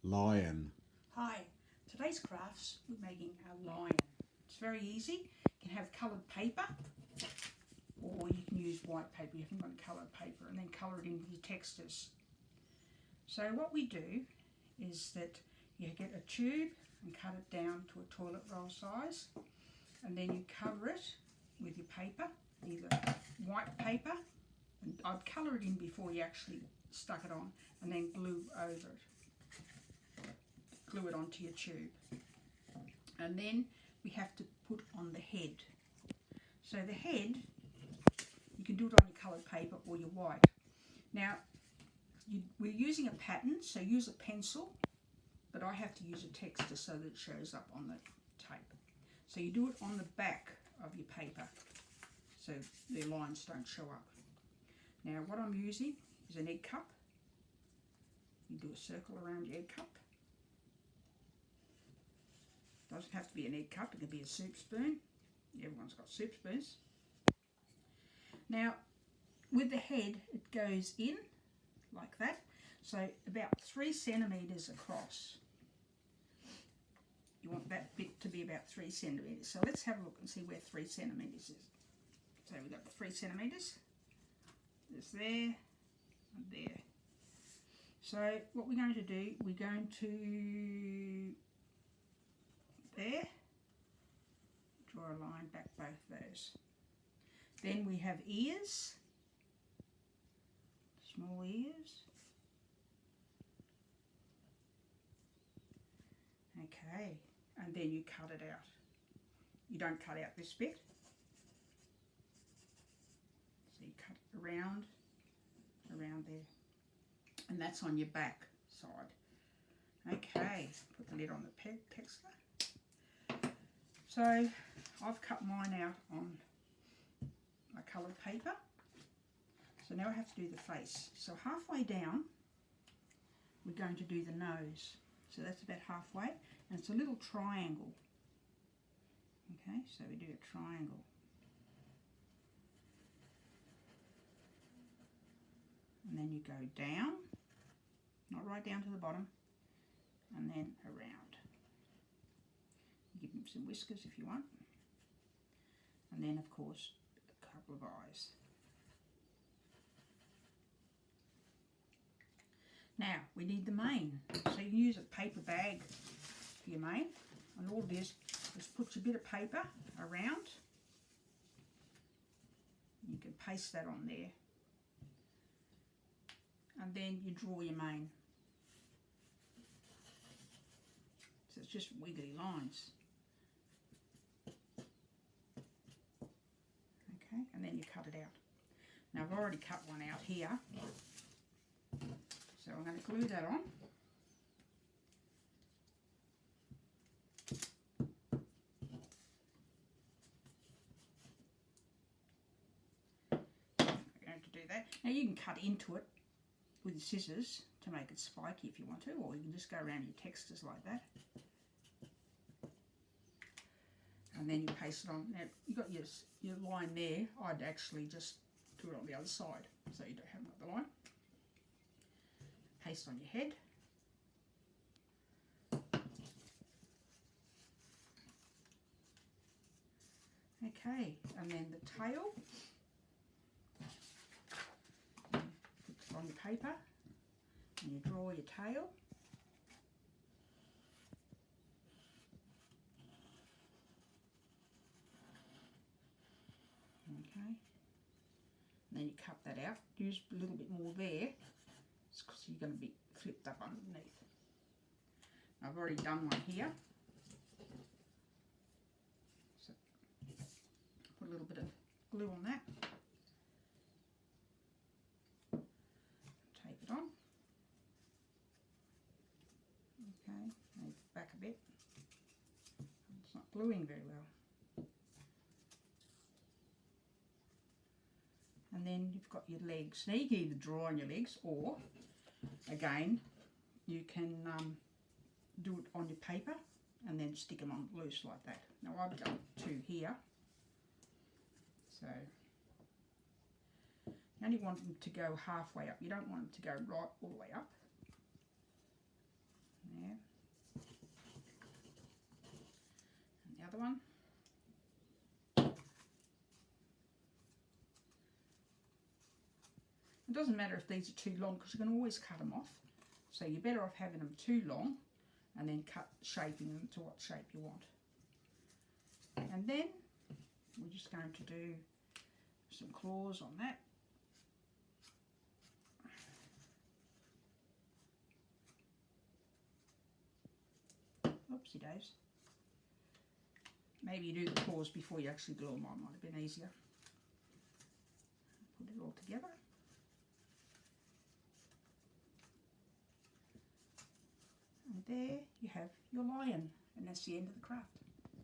Lion. Hi, today's crafts we're making a lion. It's very easy. You can have coloured paper or you can use white paper. You haven't got coloured paper, and then colour it in with your textures. So what we do is that you get a tube and cut it down to a toilet roll size, and then you cover it with your paper, either white paper, and I'd colour it in before you actually stuck it on, and then glue over it. Glue it onto your tube. And then we have to put on the head. So the head, you can do it on your coloured paper or your white. Now, we're using a pattern, so use a pencil, but I have to use a texture so that it shows up on the tape. So you do it on the back of your paper, so the lines don't show up. Now what I'm using is an egg cup. You do a circle around your egg cup. Doesn't have to be an egg cup, it can be a soup spoon. Everyone's got soup spoons. Now with the head, it goes in like that, so about 3 centimetres across. You want that bit to be about 3 centimetres. So let's have a look and see where 3 centimetres is. So we've got the 3 centimetres. There's there and there. So what we're going to do, we're going to there, draw a line back both those. Then we have ears, small ears. Okay, and then you cut it out. You don't cut out this bit. So you cut around there. And that's on your back side. Okay, put the lid on the texture. So I've cut mine out on my coloured paper. So now I have to do the face. So halfway down, we're going to do the nose. So that's about halfway, and it's a little triangle. Okay, so we do a triangle. And then you go down, not right down to the bottom, and then around. You give them some whiskers if you want. And then of course, a couple of eyes. Now, we need the mane. So you can use a paper bag for your mane. And all this, just put your bit of paper around. You can paste that on there. And then you draw your mane. So it's just wiggly lines. Okay, and then you cut it out. Now I've already cut one out here. So I'm going to glue that on. I'm going to do that. Now you can cut into it with your scissors to make it spiky if you want to, or you can just go around your textures like that. And then you paste it on. Now you've got your line there. I'd actually just do it on the other side so you haven't got the line. Paste on your head. Okay, and then the tail. Put it on your paper and you draw your tail. Okay, and then you cut that out. Use a little bit more there. Because you're going to be flipped up underneath. I've already done one here. So put a little bit of glue on that. Tape it on. Okay, move it back a bit. It's not gluing very well. And then you've got your legs. Now you can either draw on your legs, or again you can do it on your paper and then stick them on loose like that. Now I've got 2 here, so you only want them to go halfway up. You don't want them to go right all the way up. It doesn't matter if these are too long because you can always cut them off. So you're better off having them too long and then shaping them to what shape you want. And then we're just going to do some claws on that. Oopsie days. Maybe you do the claws before you actually glue them on, might have been easier. Put it all together. And there you have your lion, and that's the end of the craft.